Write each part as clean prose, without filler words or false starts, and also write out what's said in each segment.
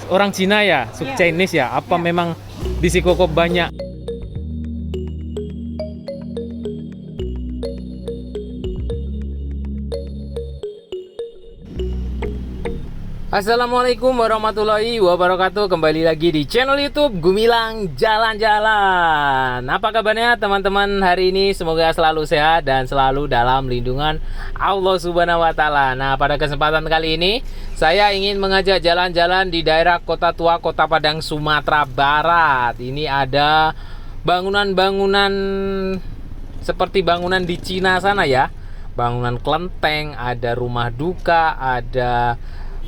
orang Cina ya, sub Iya. Chinese ya? Apa Iya. memang di Sikokop banyak? Assalamualaikum warahmatullahi wabarakatuh. Kembali lagi di channel YouTube Gumilang Jalan-Jalan. Apa kabarnya teman-teman hari ini? Semoga selalu sehat dan selalu dalam lindungan Allah Subhanahu wa taala. Nah, pada kesempatan kali ini saya ingin mengajak jalan-jalan di daerah Kota Tua, Kota Padang, Sumatera Barat. Ini ada bangunan-bangunan seperti bangunan di Cina sana ya. Bangunan kelenteng, ada rumah duka, ada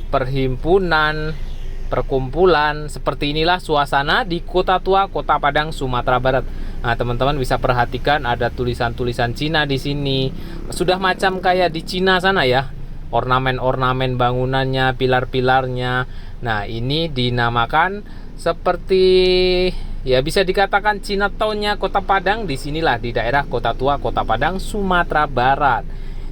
perhimpunan, perkumpulan. Seperti inilah suasana di Kota Tua, Kota Padang, Sumatera Barat. Nah, teman-teman bisa perhatikan ada tulisan-tulisan Cina di sini. Sudah macam kayak di Cina sana ya. Ornamen-ornamen bangunannya, pilar-pilarnya. Nah, ini dinamakan seperti ya bisa dikatakan Chinatown-nya Kota Padang. Disinilah di daerah Kota Tua, Kota Padang, Sumatera Barat.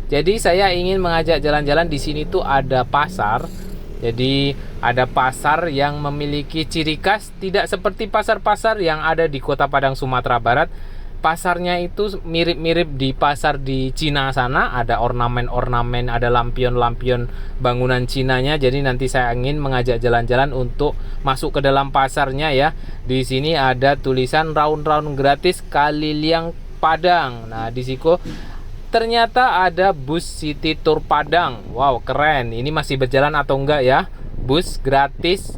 Jadi saya ingin mengajak jalan-jalan. Di sini tuh ada pasar. Jadi ada pasar yang memiliki ciri khas tidak seperti pasar-pasar yang ada di Kota Padang, Sumatera Barat. Pasarnya itu mirip-mirip di pasar di Cina sana, ada ornamen-ornamen, ada lampion-lampion bangunan Cinanya. Jadi nanti saya ingin mengajak jalan-jalan untuk masuk ke dalam pasarnya ya. Di sini ada tulisan round-round gratis Kaliliang Padang. Nah, di situ ternyata ada bus City Tour Padang. Wow, keren. Ini masih berjalan atau enggak ya? Bus gratis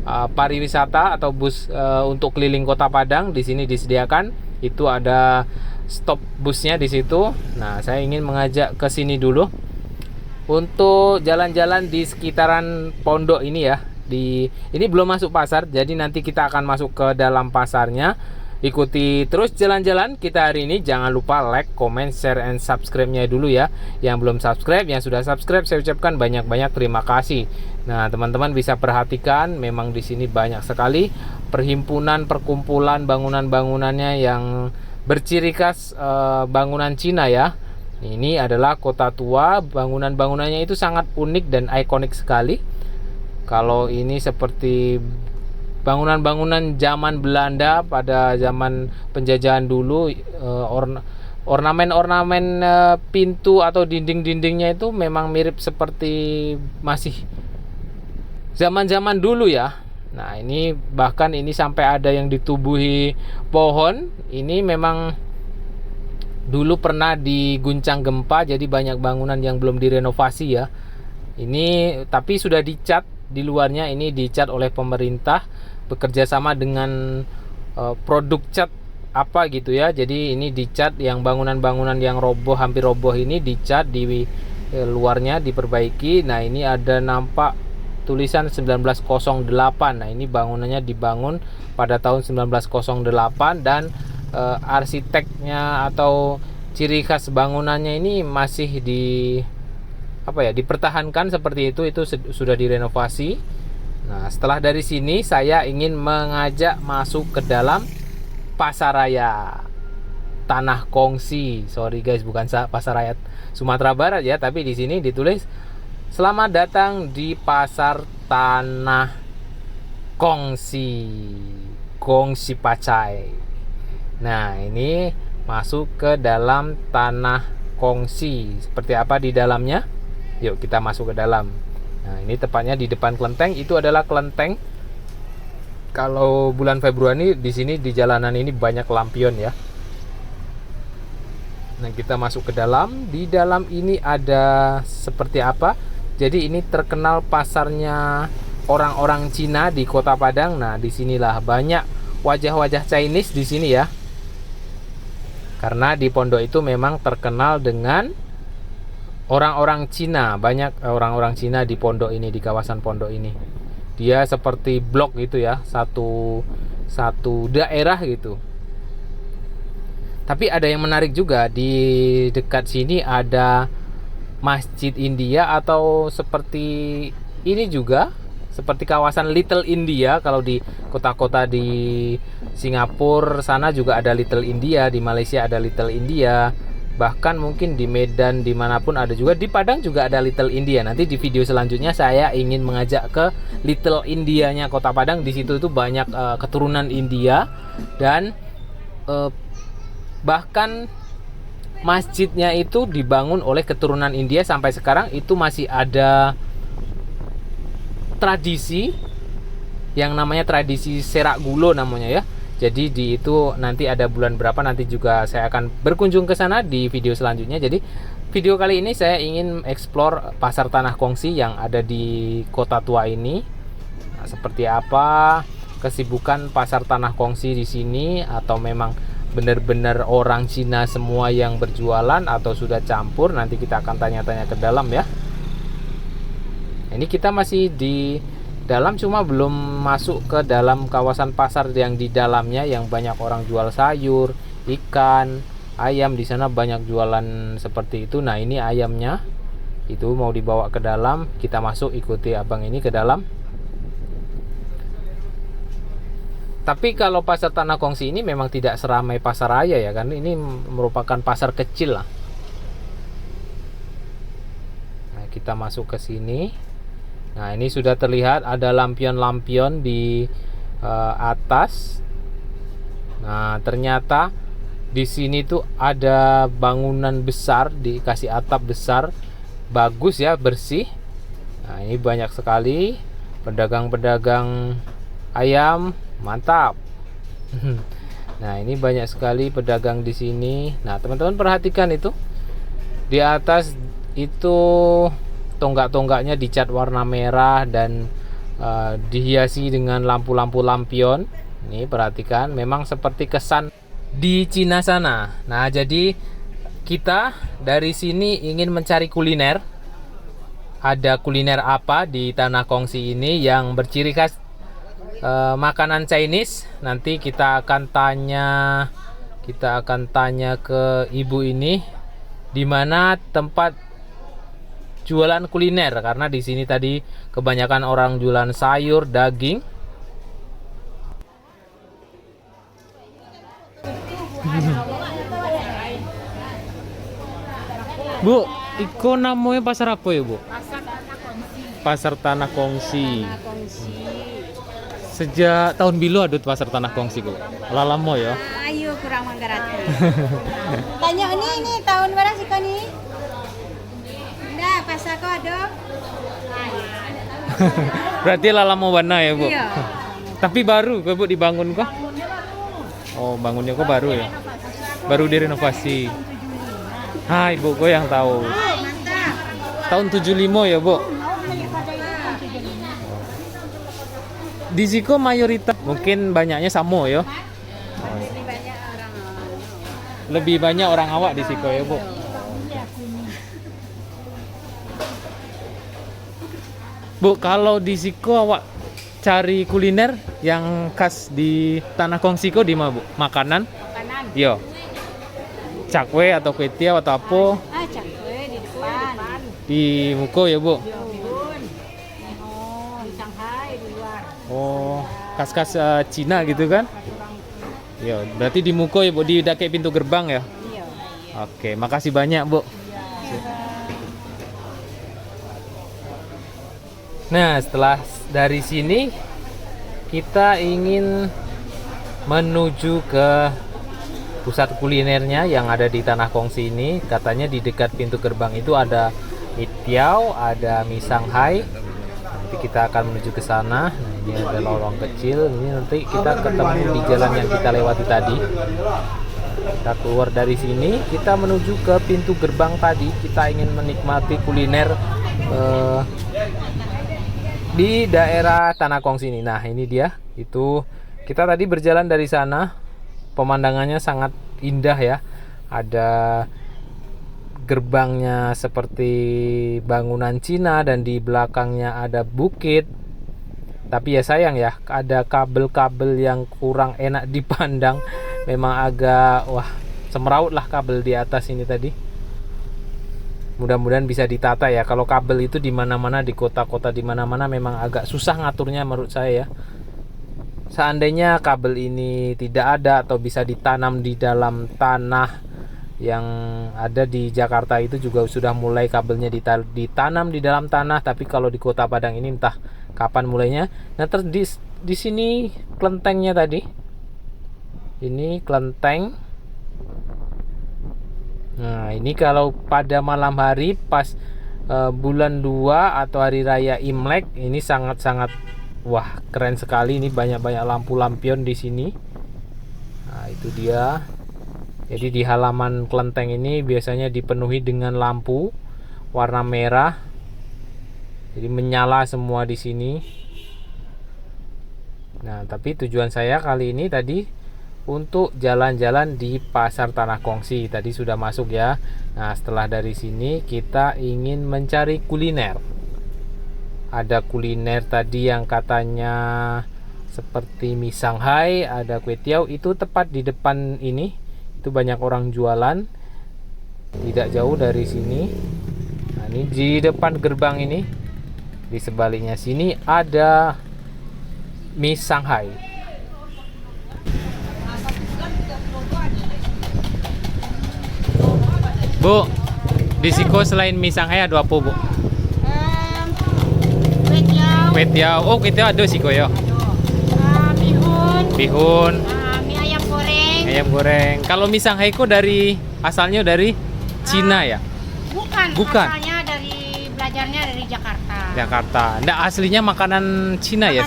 pariwisata atau bus untuk keliling Kota Padang di sini disediakan. Itu ada stop busnya di situ. Nah, saya ingin mengajak ke sini dulu untuk jalan-jalan di sekitaran pondok ini ya. Ini belum masuk pasar, jadi nanti kita akan masuk ke dalam pasarnya. Ikuti terus jalan-jalan kita hari ini. Jangan lupa like, comment, share, and subscribe-nya dulu ya. Yang belum subscribe, yang sudah subscribe, saya ucapkan banyak-banyak terima kasih. Nah, teman-teman bisa perhatikan memang di sini banyak sekali perhimpunan, perkumpulan, bangunan-bangunannya yang berciri khas bangunan Cina ya. Ini adalah Kota Tua. Bangunan-bangunannya itu sangat unik dan ikonik sekali. Kalau ini seperti bangunan-bangunan zaman Belanda pada zaman penjajahan dulu. Ornamen-ornamen pintu atau dinding-dindingnya itu memang mirip seperti masih zaman-zaman dulu ya. Nah, ini bahkan ini sampai ada yang ditubuhi pohon. Ini memang dulu pernah diguncang gempa, jadi banyak bangunan yang belum direnovasi ya. Ini tapi sudah dicat di luarnya, ini dicat oleh pemerintah bekerja sama dengan produk cat apa gitu ya. Jadi ini dicat yang bangunan-bangunan yang roboh, hampir roboh ini dicat di luarnya, diperbaiki. Nah, ini ada nampak tulisan 1908. Nah, ini bangunannya dibangun pada tahun 1908 dan arsiteknya atau ciri khas bangunannya ini masih dipertahankan seperti itu. Itu sudah direnovasi. Nah, setelah dari sini saya ingin mengajak masuk ke dalam Pasaraya Tanah Kongsi. Sorry guys, bukan Pasaraya Sumatera Barat ya, tapi di sini ditulis selamat datang di Pasar Tanah Kongsi. Kongsi Pacai. Nah, ini masuk ke dalam Tanah Kongsi. Seperti apa di dalamnya? Yuk kita masuk ke dalam. Nah, ini tepatnya di depan kelenteng. Itu adalah kelenteng. Kalau bulan Februari di sini di jalanan ini banyak lampion ya. Nah, kita masuk ke dalam. Di dalam ini ada seperti apa? Jadi ini terkenal pasarnya orang-orang Cina di Kota Padang. Nah, disinilah banyak wajah-wajah Chinese di sini ya. Karena di pondok itu memang terkenal dengan orang-orang Cina. Banyak orang-orang Cina di pondok ini, di kawasan pondok ini. Dia seperti blok gitu ya, satu daerah gitu. Tapi ada yang menarik juga, di dekat sini ada Masjid India atau seperti ini juga, seperti kawasan Little India. Kalau di kota-kota di Singapura sana juga ada Little India, di Malaysia ada Little India. bahkan mungkin di Medan dimanapun ada juga, di Padang juga ada Little India. Nanti di video selanjutnya saya ingin mengajak ke Little Indianya Kota Padang. Di situ tuh banyak keturunan India dan bahkan masjidnya itu dibangun oleh keturunan India. Sampai sekarang itu masih ada tradisi yang namanya tradisi Serak Gulo namanya ya. Jadi di itu nanti ada bulan berapa, nanti juga saya akan berkunjung ke sana di video selanjutnya. Jadi video kali ini saya ingin explore pasar Tanah Kongsi yang ada di Kota Tua ini. Nah, seperti apa kesibukan pasar Tanah Kongsi di sini, atau memang benar-benar orang Cina semua yang berjualan atau sudah campur, nanti kita akan tanya-tanya ke dalam ya. Ini kita masih di dalam, cuma belum masuk ke dalam kawasan pasar yang di dalamnya yang banyak orang jual sayur, ikan, ayam. Di sana banyak jualan seperti itu. Nah, ini ayamnya itu mau dibawa ke dalam. Kita masuk, ikuti abang ini ke dalam. Tapi kalau pasar Tanah Kongsi ini memang tidak seramai pasar raya ya, kan ini merupakan pasar kecil lah. Nah, kita masuk ke sini. Nah, ini sudah terlihat ada lampion-lampion di atas. Nah, ternyata di sini tuh ada bangunan besar, dikasih atap besar, bagus ya, bersih. Nah, ini banyak sekali pedagang-pedagang ayam, mantap. Nah, ini banyak sekali pedagang di sini. Nah, teman-teman perhatikan itu. Di atas itu tonggak-tonggaknya dicat warna merah dan dihiasi dengan lampu-lampu lampion. Ini perhatikan, memang seperti kesan di Cina sana. Nah, jadi kita dari sini ingin mencari kuliner. Ada kuliner apa di Tanah Kongsi ini yang berciri khas makanan Chinese? Nanti kita akan tanya ke ibu ini di mana tempat jualan kuliner, karena di sini tadi kebanyakan orang jualan sayur, daging. Bu, iko namanya pasar apa ya, Bu? Pasar Tanah Kongsi. Pasar Tanah Kongsi. Tanah Kongsi. Sejak tahun bilu ada pasar Tanah Kongsi, Bu. Lalamo ya. Ayo kurang manggarati. Tanya ini tahun berapa sih kau nih? Nah, pasar kau ada? Berarti lalamo warna ya, Bu. Iya. Tapi baru, Bu, dibangun kok? Oh, bangunnya kok baru ya? Baru direnovasi. Hai, Ibu, kok yang tahu? Mantap. Tahun 75 ya, Bu. Di Ziko mayoritas mungkin banyaknya Samo ya. Ini banyak orang. Lebih banyak orang awak di Ziko ya, Bu. Bu, kalau di Ziko awak cari kuliner yang khas di Tanah Kongsi kok di mana, Bu? Makanan? Makanan. Yo. Cakwe atau kue tiaw atau apa? Cakwe di depan. Di Muko ya, Bu. Oh, di Shanghai di luar. Oh, khas-khas Cina gitu kan? Yo, berarti di Muko ya, Bu, di dekat pintu gerbang ya? Iya. Oke, makasih banyak, Bu. Nah, setelah dari sini kita ingin menuju ke pusat kulinernya yang ada di Tanah Kongsi ini. Katanya di dekat pintu gerbang itu ada mie tiaw, ada mie Shanghai. Nanti kita akan menuju ke sana. Nah, ini ada lorong kecil. Ini nanti kita ketemu di jalan yang kita lewati tadi. Kita keluar dari sini, kita menuju ke pintu gerbang tadi. Kita ingin menikmati kuliner di daerah Tanah Kongsi ini. Nah, ini dia. Itu kita tadi berjalan dari sana. Pemandangannya sangat indah ya. Ada gerbangnya seperti bangunan Cina dan di belakangnya ada bukit. Tapi ya sayang ya, ada kabel-kabel yang kurang enak dipandang. Memang agak semeraut lah kabel di atas ini tadi. Mudah-mudahan bisa ditata ya. Kalau kabel itu di mana-mana, di kota-kota di mana-mana memang agak susah ngaturnya menurut saya ya. Seandainya kabel ini tidak ada atau bisa ditanam di dalam tanah yang ada di Jakarta itu juga sudah mulai kabelnya ditanam di dalam tanah, tapi kalau di Kota Padang ini entah kapan mulainya. Nah, terus di sini kelentengnya tadi. Ini kelenteng. Nah, ini kalau pada malam hari pas bulan 2 atau hari raya Imlek, ini sangat-sangat wah, keren sekali. Ini banyak-banyak lampu lampion di sini. Nah, itu dia. Jadi di halaman kelenteng ini biasanya dipenuhi dengan lampu warna merah. Jadi menyala semua di sini. Nah, tapi tujuan saya kali ini tadi untuk jalan-jalan di Pasar Tanah Kongsi. Tadi sudah masuk ya. Nah, setelah dari sini kita ingin mencari kuliner. Ada kuliner tadi yang katanya seperti mie Shanghai, ada kue tiaw, itu tepat di depan ini. Itu banyak orang jualan tidak jauh dari sini. Nah, ini di depan gerbang ini, di sebaliknya sini ada mie Shanghai. Bu, di Siko selain mie Shanghai ada apa, Bu? Kue tiaw, Kue tiaw. Oh, kue tiaw ada Siko ya. bihun, Bihun, mie ayam goreng. ayam goreng. Kalau mie Shanghai kok asalnya dari Cina ya? Bukan. Asalnya belajarnya dari Jakarta. Jakarta. Nggak, aslinya makanan Cina ya?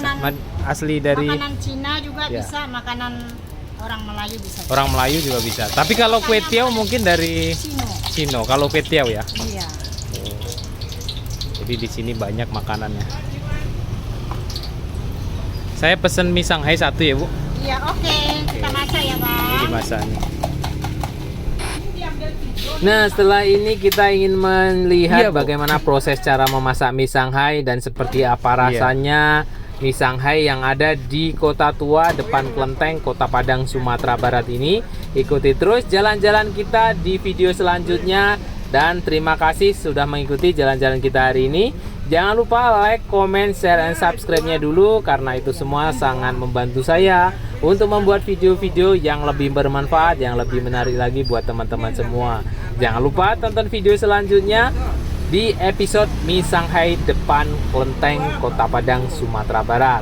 Asli dari Makanan Cina juga Ya. bisa, makanan orang Melayu bisa. orang Melayu juga bisa. Tapi kalau kue tiaw mungkin dari Cino. Cino. Kalau kue tiaw ya. Iya. Jadi di sini banyak makanannya. Saya pesen mie Shanghai 1 ya, Bu. Iya, oke. Kita masak ya, Bang. Ini dimasaknya. Nah, setelah ini kita ingin melihat bagaimana proses cara memasak mie Shanghai dan seperti apa rasanya mie Shanghai yang ada di Kota Tua depan Kelenteng, Kota Padang, Sumatera Barat ini. Ikuti terus jalan-jalan kita di video selanjutnya dan terima kasih sudah mengikuti jalan-jalan kita hari ini. Jangan lupa like, comment, share, dan subscribe-nya dulu karena itu semua sangat membantu saya untuk membuat video-video yang lebih bermanfaat, yang lebih menarik lagi buat teman-teman semua. Jangan lupa tonton video selanjutnya di episode mie Shanghai depan Kelenteng, Kota Padang, Sumatera Barat.